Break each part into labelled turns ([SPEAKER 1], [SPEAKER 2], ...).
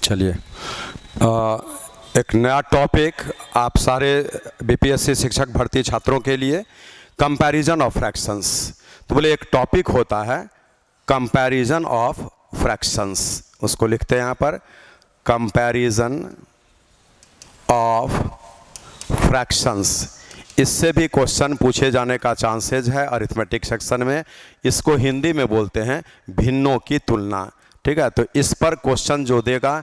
[SPEAKER 1] चलिए एक नया टॉपिक आप सारे बीपीएससी शिक्षक भर्ती छात्रों के लिए, कंपैरिजन ऑफ फ्रैक्शंस। तो बोले एक टॉपिक होता है कंपैरिजन ऑफ फ्रैक्शंस, उसको लिखते हैं यहाँ पर कंपैरिजन ऑफ फ्रैक्शंस। इससे भी क्वेश्चन पूछे जाने का चांसेज है अरिथमेटिक सेक्शन में। इसको हिंदी में बोलते हैं भिन्नों की तुलना। ठीक है, तो इस पर क्वेश्चन जो देगा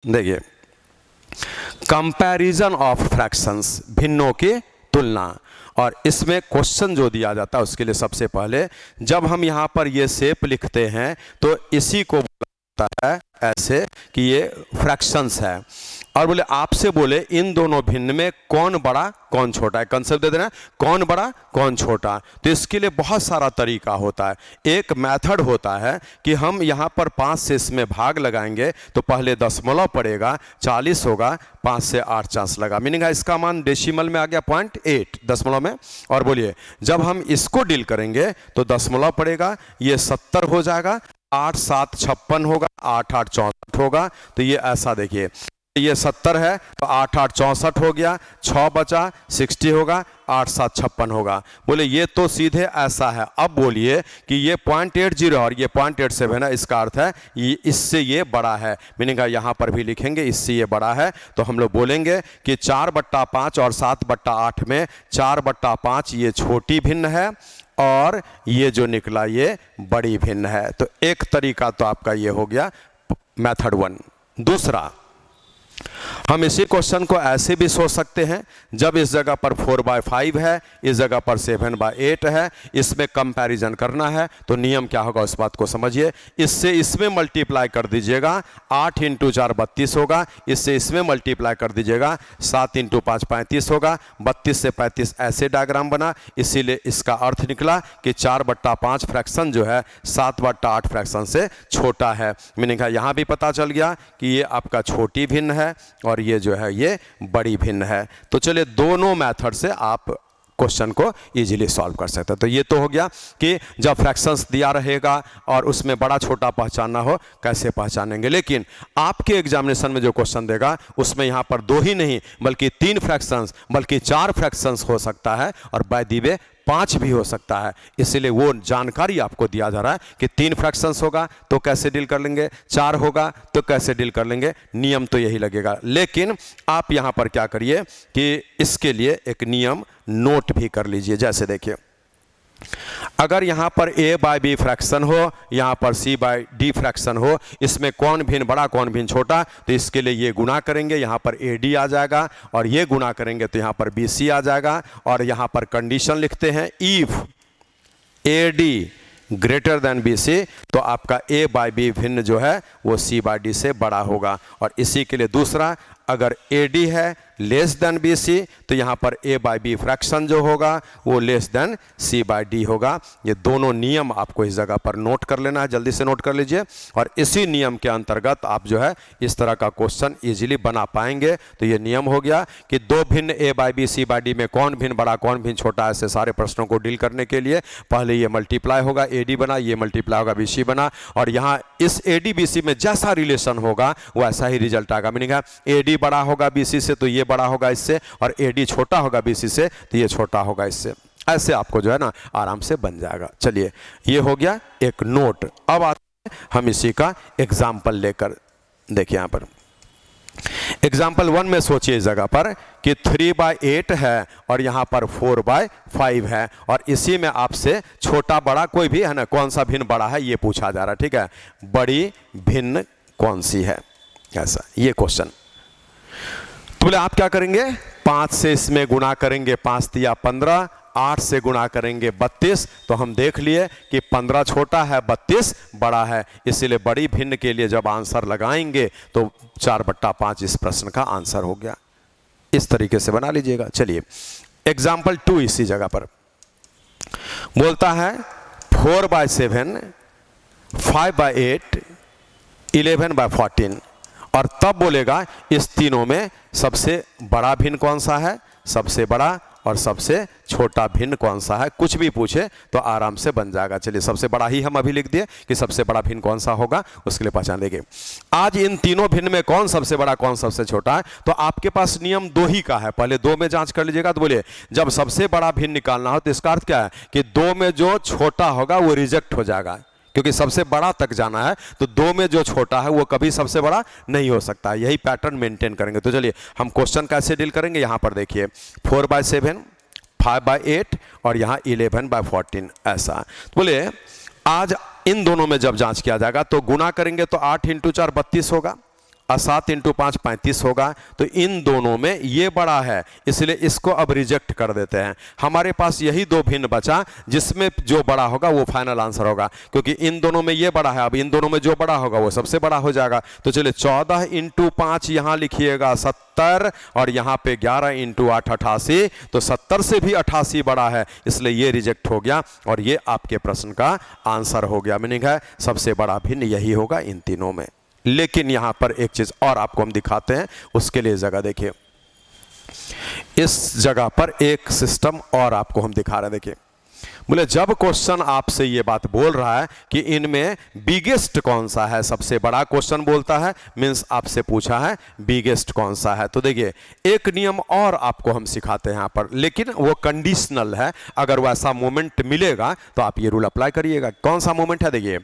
[SPEAKER 1] देखिए, कंपैरिजन ऑफ फ्रैक्शंस, भिन्नों की तुलना। और इसमें क्वेश्चन जो दिया जाता है उसके लिए सबसे पहले जब हम यहाँ पर ये शेप लिखते हैं तो इसी को बोला जाता है ऐसे कि ये फ्रैक्शंस है। और बोले आपसे बोले इन दोनों भिन्न में कौन बड़ा कौन छोटा है, कंसेप्ट दे देना कौन बड़ा कौन छोटा। तो इसके लिए बहुत सारा तरीका होता है। एक मेथड होता है कि हम यहाँ पर 5 से इसमें भाग लगाएंगे तो पहले दशमलव पड़ेगा, 40 होगा, 5 से 8 चांस लगा, मीनिंग इसका मान डेसिमल में आ गया 0.8 दशमलव में। और बोलिए जब हम इसको डील करेंगे तो दशमलव पड़ेगा, ये 70 हो जाएगा, 8 7 56 होगा, 8 8 64 होगा। तो ये ऐसा देखिए, ये 70 है तो 8 8 64 हो गया, 6 बचा 60 होगा, 8 7 56 होगा। बोले ये तो सीधे ऐसा है। अब बोलिए कि ये 0.80 और ये 0.87 है, इसका अर्थ है ये इससे ये बड़ा है, मीनिंग यहाँ पर भी लिखेंगे इससे ये बड़ा है। तो हम लोग बोलेंगे कि 4/5 और 7/8 में 4/5 ये छोटी भिन्न है और ये जो निकला ये बड़ी भिन्न है। तो एक तरीका तो आपका ये हो गया मेथड 1। दूसरा, हम इसी क्वेश्चन को ऐसे भी सोच सकते हैं जब इस जगह पर 4/5 है, इस जगह पर 7/8 है, इसमें कंपैरिजन करना है तो नियम क्या होगा उस बात को समझिए। इससे इसमें मल्टीप्लाई कर दीजिएगा, 8 × 4 32 होगा, इससे इसमें मल्टीप्लाई कर दीजिएगा, 7 × 5 35 होगा, 32 से 35 ऐसे डायग्राम बना। इसीलिए इसका अर्थ निकला कि 4/5 फ्रैक्शन जो है 7/8 फ्रैक्शन से छोटा है, मीनिंग यहाँ भी पता चल गया कि ये आपका छोटी भिन्न है और ये जो है ये बड़ी भिन्न है। तो चलिए दोनों मेथड से आप क्वेश्चन को इजीली सॉल्व कर सकते हैं। तो ये तो हो गया कि जब फ्रैक्शंस दिया रहेगा और उसमें बड़ा छोटा पहचानना हो कैसे पहचानेंगे। लेकिन आपके एग्जामिनेशन में जो क्वेश्चन देगा उसमें यहाँ पर 2 ही नहीं बल्कि 3 फ्रैक्शंस बल्कि 4 फ्रैक्शंस हो सकता है और बाय द वे 5 भी हो सकता है। इसीलिए वो जानकारी आपको दिया जा रहा है कि 3 फ्रैक्शंस होगा तो कैसे डील कर लेंगे, 4 होगा तो कैसे डील कर लेंगे, नियम तो यही लगेगा। लेकिन आप यहाँ पर क्या करिए कि इसके लिए एक नियम नोट भी कर लीजिए। जैसे देखिए, अगर यहाँ पर a/b फ्रैक्शन हो, यहाँ पर c/d फ्रैक्शन हो, इसमें कौन भिन्न बड़ा कौन भिन्न छोटा, तो इसके लिए ये गुना करेंगे, यहाँ पर ad आ जाएगा और ये गुना करेंगे तो यहाँ पर bc आ जाएगा। और यहाँ पर कंडीशन लिखते हैं if ad greater than bc, तो आपका a/b भिन्न जो है वो c/d से बड़ा होगा। और इसी के लिए दूसरा, अगर ad है लेस देन bc तो यहाँ पर a/b फ्रैक्शन जो होगा वो लेस देन c/d होगा। ये दोनों नियम आपको इस जगह पर नोट कर लेना है, जल्दी से नोट कर लीजिए। और इसी नियम के अंतर्गत आप जो है इस तरह का क्वेश्चन इजीली बना पाएंगे। तो ये नियम हो गया कि 2 भिन्न a/b c/d में कौन भिन्न बड़ा कौन भिन्न छोटा, ऐसे सारे प्रश्नों को डील करने के लिए पहले ये मल्टीप्लाई होगा, ad बना, ये मल्टीप्लाई होगा bc बना, और यहाँ इस ad bc में जैसा रिलेशन होगा वैसा ही रिजल्ट आएगा। मीनिंग है ad बड़ा होगा bc से तो ये बड़ा होगा इससे, और ad छोटा होगा bc से तो ये छोटा होगा इससे। ऐसे आपको जो है ना आराम से बन जाएगा। चलिए ये हो गया एक नोट। अब आते हैं हम इसी का एग्जाम्पल लेकर। देखिए यहाँ पर एग्जाम्पल 1 में सोचिए इस जगह पर कि 3/8 है और यहाँ पर 4/5 है, और इसी में आपसे छोटा बड़ा कोई भी है ना, कौन सा भिन्न बड़ा है ये पूछा जा रहा है। ठीक है, बड़ी भिन्न कौन सी है, ऐसा ये क्वेश्चन। तो बोले आप क्या करेंगे, 5 से इसमें गुणा करेंगे, 5 तिया 15, 8 से गुणा करेंगे 32। तो हम देख लिए कि 15 छोटा है, 32 बड़ा है, इसीलिए बड़ी भिन्न के लिए जब आंसर लगाएंगे तो 4/5 इस प्रश्न का आंसर हो गया। इस तरीके से बना लीजिएगा। चलिए एग्जाम्पल 2 इसी जगह पर बोलता है 4/7, 5/8, 11/14, और तब बोलेगा इस तीनों में सबसे बड़ा भिन्न कौन सा है, सबसे बड़ा और सबसे छोटा भिन्न कौन सा है। कुछ भी पूछे तो आराम से बन जाएगा। चलिए सबसे बड़ा ही हम अभी लिख दिए कि सबसे बड़ा भिन्न कौन सा होगा, उसके लिए पहचान देंगे। आज इन तीनों भिन्न में कौन सबसे बड़ा कौन सबसे छोटा है, तो आपके पास नियम दो ही का है, पहले दो में जांच कर लीजिएगा। तो बोलिए जब सबसे बड़ा भिन्न निकालना हो तो इसका अर्थ क्या है कि दो में जो छोटा होगा वो रिजेक्ट हो जाएगा, क्योंकि सबसे बड़ा तक जाना है, तो दो में जो छोटा है वो कभी सबसे बड़ा नहीं हो सकता। यही पैटर्न मेंटेन करेंगे। तो चलिए हम क्वेश्चन कैसे डील करेंगे, यहां पर देखिए 4/7, 5/8 और यहां 11/14 ऐसा। तो बोले आज इन दोनों में जब जांच किया जाएगा तो गुना करेंगे तो 8 × 4 32 होगा और 7 × 5 35 होगा। तो इन दोनों में ये बड़ा है, इसलिए इसको अब रिजेक्ट कर देते हैं। हमारे पास यही दो भिन्न बचा जिसमें जो बड़ा होगा वो फाइनल आंसर होगा, क्योंकि इन दोनों में ये बड़ा है, अब इन दोनों में जो बड़ा होगा वो सबसे बड़ा हो जाएगा। तो चलिए 14 × 5 यहां लिखिएगा 70 और यहां पे 11 × 8 88। तो 70 से भी 88 बड़ा है, इसलिए ये रिजेक्ट हो गया और ये आपके प्रश्न का आंसर हो गया। मीनिंग है सबसे बड़ा भिन्न यही होगा इन तीनों में। लेकिन यहां पर एक चीज और आपको हम दिखाते हैं, उसके लिए जगह देखिए, इस जगह पर एक सिस्टम और आपको हम दिखा रहे हैं। देखिए बोले जब क्वेश्चन आपसे ये बात बोल रहा है कि इनमें बिगेस्ट कौन सा है, सबसे बड़ा क्वेश्चन बोलता है, मीन्स आपसे पूछा है बिगेस्ट कौन सा है। तो देखिए एक नियम और आपको हम सिखाते हैं यहाँ पर, लेकिन वो कंडीशनल है। अगर वैसा मोमेंट मिलेगा तो आप ये रूल अप्लाई करिएगा। कौन सा मोमेंट है, देखिए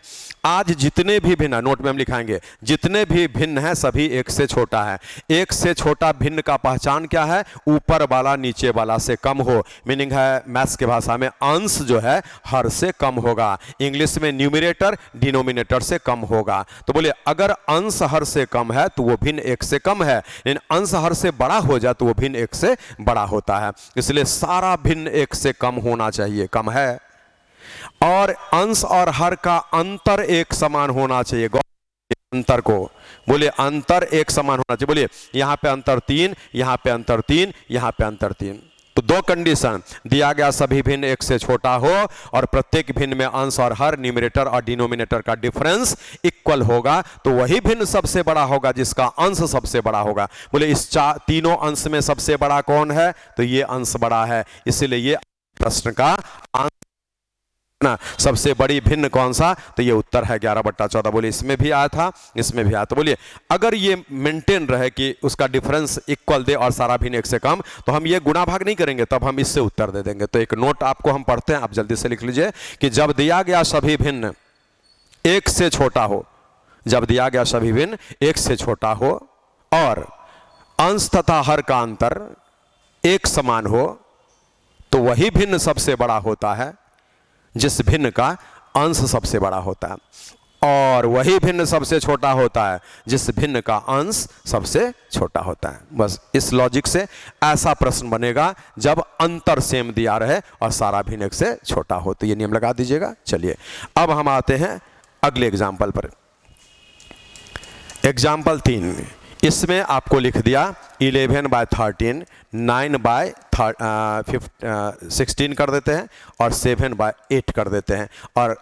[SPEAKER 1] आज जितने भी भिन्न, नोट में हम लिखाएंगे, जितने भी भिन्न हैं सभी एक से छोटा है। एक से छोटा भिन्न का पहचान क्या है, ऊपर वाला नीचे वाला से कम हो। मीनिंग है मैथ्स के भाषा में अंश जो है हर से कम होगा, इंग्लिश में न्यूमरेटर डिनोमिनेटर से कम होगा। तो बोले अगर अंश हर से कम है तो वो भिन्न एक से कम है, लेकिन अंश हर से बड़ा हो जाए तो वो भिन्न एक से बड़ा होता है। इसलिए सारा भिन्न एक से कम होना चाहिए, कम है। और अंश और हर का अंतर एक समान होना चाहिए। अंतर को बोले अंतर एक समान होना चाहिए। बोलिए यहां पे अंतर 3, यहां पे अंतर 3, यहां पे अंतर 3। तो दो कंडीशन दिया गया, सभी भिन्न एक से छोटा हो और प्रत्येक भिन्न में अंश और हर न्यूमरेटर और डिनोमिनेटर का डिफरेंस इक्वल होगा, तो वही भिन्न सबसे बड़ा होगा जिसका अंश सबसे बड़ा होगा। बोले इस तीनों अंश में सबसे बड़ा कौन है, तो ये अंश बड़ा है, इसीलिए ये प्रश्न का ना सबसे बड़ी भिन्न कौन सा, तो ये उत्तर है 11/14। बोले इसमें भी आया था, इसमें भी आया। तो बोलिए अगर ये मेंटेन रहे कि उसका डिफरेंस इक्वल दे और सारा भिन्न एक से कम, तो हम ये गुना भाग नहीं करेंगे, तब हम इससे उत्तर दे देंगे। तो एक नोट आपको हम पढ़ते हैं, आप जल्दी से लिख लीजिए कि जब दिया गया सभी भिन्न एक से छोटा हो, जब दिया गया सभी भिन्न एक से छोटा हो और अंश तथा हर का अंतर एक समान हो, तो वही भिन्न सबसे बड़ा होता है जिस भिन्न का अंश सबसे बड़ा होता है, और वही भिन्न सबसे छोटा होता है जिस भिन्न का अंश सबसे छोटा होता है। बस इस लॉजिक से ऐसा प्रश्न बनेगा जब अंतर सेम दिया रहे और सारा भिन्न एक से छोटा हो। तो ये नियम लगा दीजिएगा। चलिए अब हम आते हैं अगले एग्जाम्पल पर। एग्जाम्पल 3, इसमें आपको लिख दिया 11/13, 9/16 कर देते हैं और 7/8 कर देते हैं। और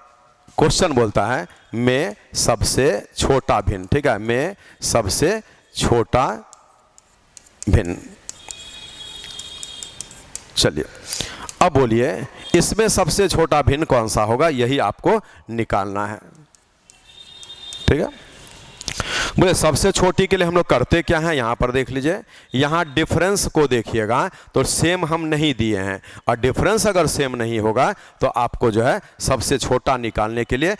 [SPEAKER 1] क्वेश्चन बोलता है में सबसे छोटा भिन्न, ठीक है, में सबसे छोटा भिन्न। चलिए अब बोलिए इसमें सबसे छोटा भिन्न कौन सा होगा, यही आपको निकालना है, ठीक है। बोले सबसे छोटी के लिए हम लोग करते क्या हैं, यहां पर देख लीजिए, यहां डिफरेंस को देखिएगा तो सेम हम नहीं दिए हैं, और डिफरेंस अगर सेम नहीं होगा तो आपको जो है सबसे छोटा निकालने के लिए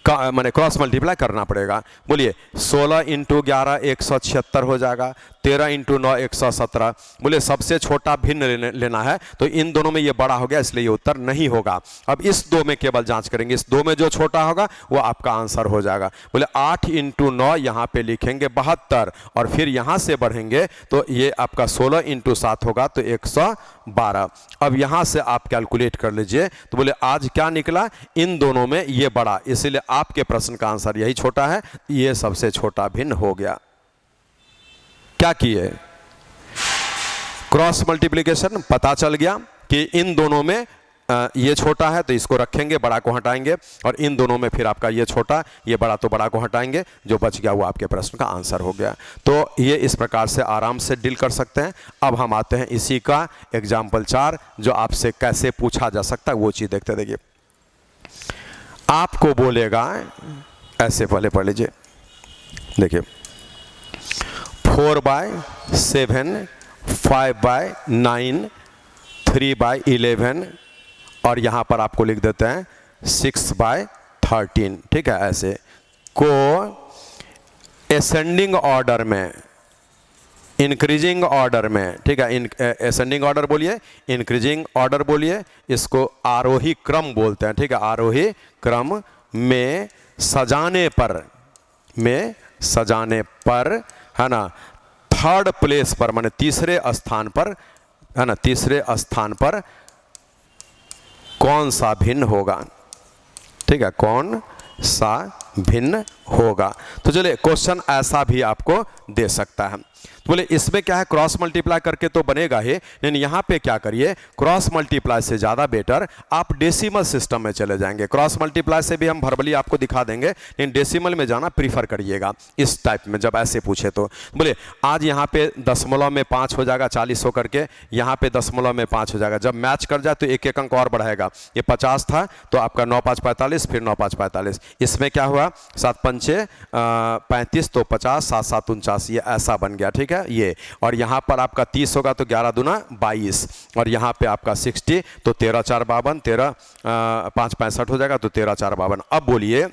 [SPEAKER 1] माने क्रॉस मल्टीप्लाई करना पड़ेगा। बोलिए 16 × 11 176 हो जाएगा, 13 × 9 117। बोले सबसे छोटा भिन्न लेना है, तो इन दोनों में ये बड़ा हो गया, इसलिए ये उत्तर नहीं होगा। अब इस दो में केवल जांच करेंगे, इस दो में जो छोटा होगा वो आपका आंसर हो जाएगा। बोले 8 × 9 यहाँ पे लिखेंगे 72, और फिर यहाँ से बढ़ेंगे तो ये आपका 16 × 7 होगा तो 112। अब यहाँ से आप कैलकुलेट कर लीजिए। तो बोले आज क्या निकला, इन दोनों में ये बड़ा, इसलिए आपके प्रश्न का आंसर यही छोटा है, ये सबसे छोटा भिन्न हो गया। क्या किए, क्रॉस मल्टीप्लिकेशन, पता चल गया कि इन दोनों में ये छोटा है तो इसको रखेंगे, बड़ा को हटाएंगे, और इन दोनों में फिर आपका ये छोटा, ये बड़ा, तो बड़ा को हटाएंगे, जो बच गया वो आपके प्रश्न का आंसर हो गया। तो ये इस प्रकार से आराम से डील कर सकते हैं। अब हम आते हैं इसी का एग्जाम्पल 4, जो आपसे कैसे पूछा जा सकता है वो चीज़ देखते। देखिए आपको बोलेगा ऐसे, पहले पढ़ लीजिए, देखिए 4/7, 5/9, 3/11, और यहाँ पर आपको लिख देते हैं 6/13, ठीक है। ऐसे को असेंडिंग ऑर्डर में, इंक्रीजिंग ऑर्डर में, ठीक है, असेंडिंग ऑर्डर बोलिए, इंक्रीजिंग ऑर्डर बोलिए, इसको आरोही क्रम बोलते हैं, ठीक है। आरोही क्रम में सजाने पर, है ना, थर्ड प्लेस पर, माने तीसरे स्थान पर, है ना, तीसरे स्थान पर कौन सा भिन्न होगा, ठीक है, कौन सा भिन्न होगा। तो चलिए क्वेश्चन ऐसा भी आपको दे सकता है। तो बोले इसमें क्या है, क्रॉस मल्टीप्लाई करके तो बनेगा ही, लेकिन यहाँ पे क्या करिए, क्रॉस मल्टीप्लाई से ज़्यादा बेटर आप डेसिमल सिस्टम में चले जाएंगे। क्रॉस मल्टीप्लाई से भी हम वर्बली आपको दिखा देंगे, लेकिन डेसिमल में जाना प्रीफर करिएगा इस टाइप में जब ऐसे पूछे तो। बोले आज यहाँ पे दशमलव में 5 हो जाएगा 40 होकर के, यहाँ पे दशमलव में 5 हो जाएगा। जब मैच कर जाए तो एक एक अंक और बढ़ाएगा। ये 50 था तो आपका 9×5 = 45, फिर 9×5 = 45। इसमें क्या हुआ, 7×5 = 35, तो 50, 7×7 = 49, ये ऐसा बन गया, ठीक है ये। और यहाँ पर आपका 30 होगा तो 11 दूना 22, और यहाँ पे आपका 60 तो 13×4 = 52, 13×5 = 65 हो जाएगा, तो 13×4 = 52। अब बोलिए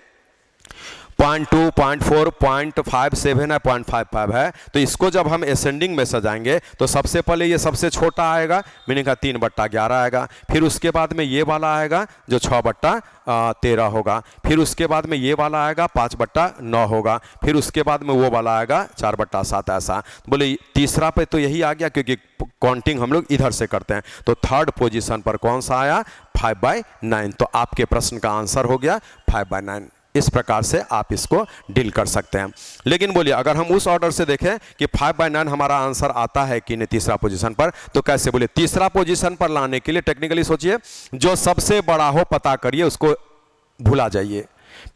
[SPEAKER 1] 0.2, 0.4, 0.57 है, 0.55 है, तो इसको जब हम असेंडिंग में सजाएंगे तो सबसे पहले ये सबसे छोटा आएगा, मीनिंग का 3/11 आएगा। फिर उसके बाद में ये वाला आएगा जो 6/13 होगा। फिर उसके बाद में ये वाला आएगा 5/9 होगा। फिर उसके बाद में वो वाला आएगा 4/7। ऐसा बोले तीसरा पे तो यही आ गया, क्योंकि काउंटिंग हम लोग इधर से करते हैं। तो थर्ड पोजीशन पर कौन सा आया, 5/9। तो आपके प्रश्न का आंसर हो गया 5/9। इस प्रकार से आप इसको डील कर सकते हैं। लेकिन बोलिए अगर हम उस ऑर्डर से देखें कि 5/9 हमारा आंसर आता है कि नहीं तीसरा पोजीशन पर, तो कैसे, बोले तीसरा पोजीशन पर लाने के लिए टेक्निकली सोचिए, जो सबसे बड़ा हो पता करिए, उसको भुला जाइए,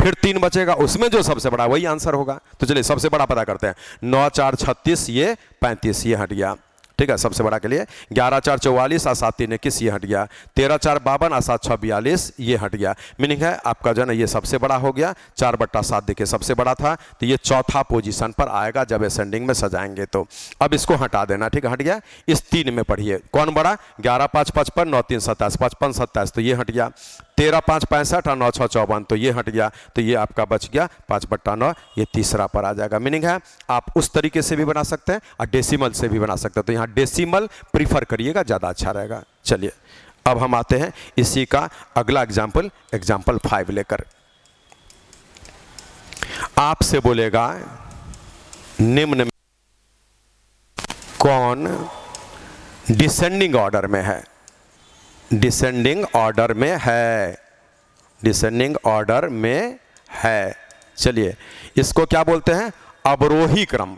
[SPEAKER 1] फिर 3 बचेगा, उसमें जो सबसे बड़ा वही आंसर होगा। तो चलिए सबसे बड़ा पता करते हैं। 9×4 = 36, ये 35, ये हट गया, ठीक है, सबसे बड़ा के लिए। 11×4 = 44, और 7×3 = 21, ये हट गया। 13×4 = 52, और 7×6 = 42, ये हट गया। मीनिंग है आपका जो है ना ये सबसे बड़ा हो गया। 4/7 देखिए सबसे बड़ा था, तो ये चौथा पोजीशन पर आएगा जब असेंडिंग में सजाएंगे। तो अब इसको हटा देना, ठीक है, हट गया। इस 3 में पढ़िए कौन बड़ा, 11×5 = 55, 9×3 = 27, 55 = 27, तो ये हट गया। 13×5 = 65, और 9×6 = 54, तो ये हट गया। तो ये आपका बच गया 5/9, ये तीसरा पर आ जाएगा। मीनिंग है आप उस तरीके से भी बना सकते हैं और डेसिमल से भी बना सकते हैं। तो यहाँ डेसिमल प्रीफर करिएगा, ज़्यादा अच्छा रहेगा। चलिए अब हम आते हैं इसी का अगला एग्जाम्पल 5 लेकर। आपसे बोलेगा निम्न में कौन डिसेंडिंग ऑर्डर में है, डिसेंडिंग ऑर्डर में है, डिसेंडिंग ऑर्डर में है। चलिए इसको क्या बोलते हैं, अवरोही क्रम।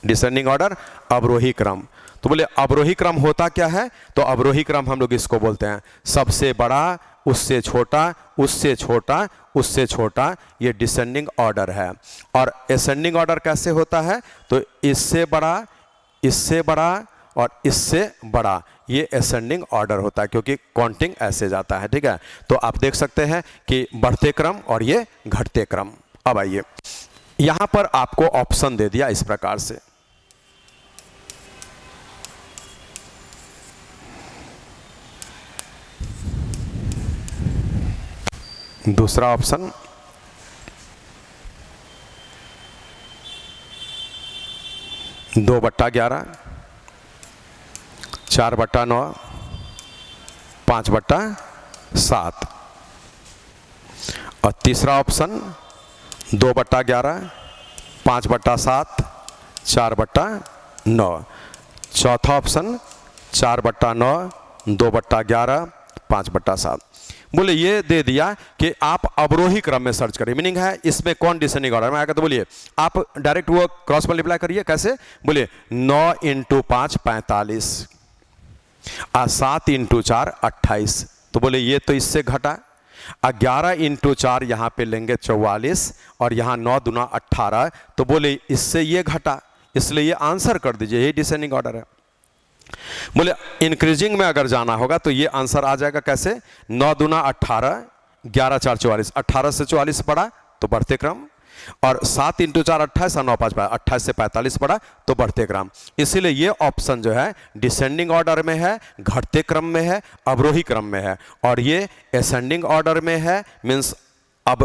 [SPEAKER 1] डिसेंडिंग ऑर्डर, अवरोही क्रम। तो बोले अवरोही क्रम होता क्या है, तो अवरोही क्रम हम लोग इसको बोलते हैं सबसे बड़ा, उससे छोटा, उससे छोटा, उससे छोटा, ये डिसेंडिंग ऑर्डर है। और असेंडिंग ऑर्डर कैसे होता है, तो इससे बड़ा, इससे बड़ा और इससे बड़ा, ये असेंडिंग ऑर्डर होता है, क्योंकि काउंटिंग ऐसे जाता है, ठीक है। तो आप देख सकते हैं कि बढ़ते क्रम और ये घटते क्रम। अब आइए यहां पर आपको ऑप्शन दे दिया इस प्रकार से, दूसरा ऑप्शन 2/11, 4/9, 5/7, और तीसरा ऑप्शन 2/11, 5/7, 4/9, चौथा ऑप्शन 4/9, 2/11, 5/7। बोले ये दे दिया कि आप अवरोही क्रम में सर्च करिए। मीनिंग है इसमें कौन डिसेंडिंग ऑर्डर में आएगा, तो बोलिए आप डायरेक्ट वो क्रॉस मल्टीप्लाई करिए। कैसे, बोले 9 × 5 = 45, और 7 × 4 = 28, तो बोले ये तो इससे घटा। 11 इंटू 4 यहाँ पे लेंगे 44 और यहाँ 9 दूना 18, तो बोले इससे ये घटा, इसलिए ये आंसर कर दीजिए, यही डिसेंडिंग ऑर्डर है। बोले इंक्रीजिंग में अगर जाना होगा तो ये आंसर आ जाएगा कैसे, 9 दूना 18, 11 4 44, 18 से 44 पड़ा तो बढ़ते क्रम, और 7 इंटू 4 28 और 9 5 28 से 45 पड़ा तो बढ़ते क्रम। इसीलिए ये ऑप्शन जो है डिसेंडिंग ऑर्डर में है, घटते क्रम में है, अवरोही क्रम में है, और ये असेंडिंग ऑर्डर में है, मीन्स अब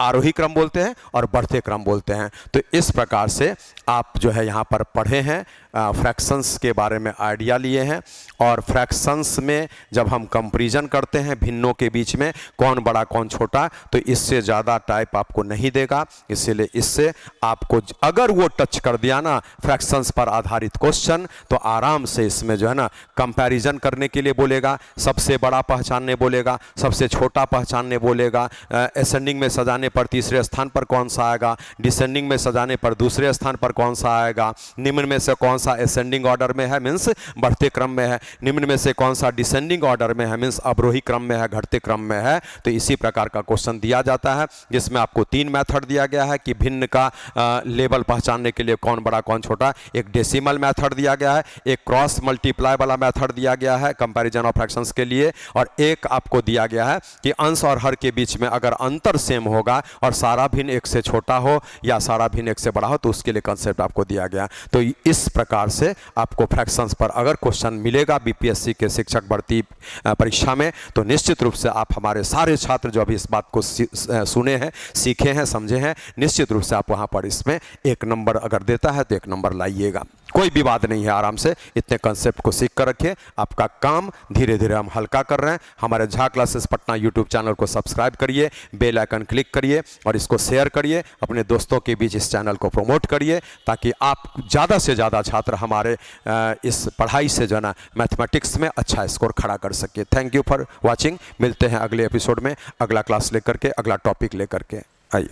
[SPEAKER 1] आरोही क्रम बोलते हैं और बढ़ते क्रम बोलते हैं। तो इस प्रकार से आप जो है यहाँ पर पढ़े हैं, फ्रैक्शंस के बारे में आइडिया लिए हैं, और फ्रैक्शंस में जब हम कंपैरिजन करते हैं भिन्नों के बीच में कौन बड़ा कौन छोटा, तो इससे ज़्यादा टाइप आपको नहीं देगा। इसीलिए इससे आपको अगर वो टच कर दिया ना फ्रैक्शंस पर आधारित क्वेश्चन, तो आराम से इसमें जो है ना कंपैरिजन करने के लिए बोलेगा, सबसे बड़ा पहचानने बोलेगा, सबसे छोटा पहचानने बोलेगा, असेंडिंग में सजाने पर तीसरे स्थान पर कौन सा आएगा, डिसेंडिंग में सजाने पर दूसरे स्थान पर कौन सा आएगा, निम्न में से कौन सा असेंडिंग ऑर्डर में है मीन्स बढ़ते क्रम में है, निम्न में से कौन सा डिसेंडिंग ऑर्डर में है मीन्स अवरोही क्रम में है, घटते क्रम में है। तो इसी प्रकार का क्वेश्चन दिया जाता है, जिसमें आपको 3 मेथड दिया गया है कि भिन्न का लेवल पहचानने के लिए कौन बड़ा कौन छोटा। एक डेसिमल मेथड दिया गया है, एक क्रॉस मल्टीप्लाई वाला मेथड दिया गया है कंपैरिजन ऑफ फ्रैक्शंस के लिए, और एक आपको दिया गया है कि अंश और हर के बीच में अगर अंतर सेम होगा और सारा भिन्न 1 से छोटा हो या सारा भिन्न 1 से बड़ा हो, तो उसके लिए कंसेप्ट आपको दिया गया। तो इस प्रकार से आपको फ्रैक्शंस पर अगर क्वेश्चन मिलेगा बीपीएससी के शिक्षक भर्ती परीक्षा में, तो निश्चित रूप से आप हमारे सारे छात्र जो अभी इस बात को सुने हैं, सीखे हैं, समझे हैं, निश्चित रूप से आप वहां पर इसमें 1 नंबर अगर देता है तो 1 नंबर लाइएगा। कोई विवाद नहीं है, आराम से इतने कंसेप्ट को सीख कर रखिए। आपका काम धीरे धीरे हम हल्का कर रहे हैं। हमारे Jha classes Patna YouTube channel को सब्सक्राइब करिए, बेल आइकन क्लिक करिए और इसको शेयर करिए, अपने दोस्तों के बीच इस चैनल को प्रमोट करिए, ताकि आप ज़्यादा से ज़्यादा छात्र हमारे इस पढ़ाई से जो है ना मैथमेटिक्स में अच्छा स्कोर खड़ा कर सके। Thank you for watching. मिलते हैं अगले एपिसोड में, अगला क्लास लेकर के, अगला टॉपिक लेकर के। आइए।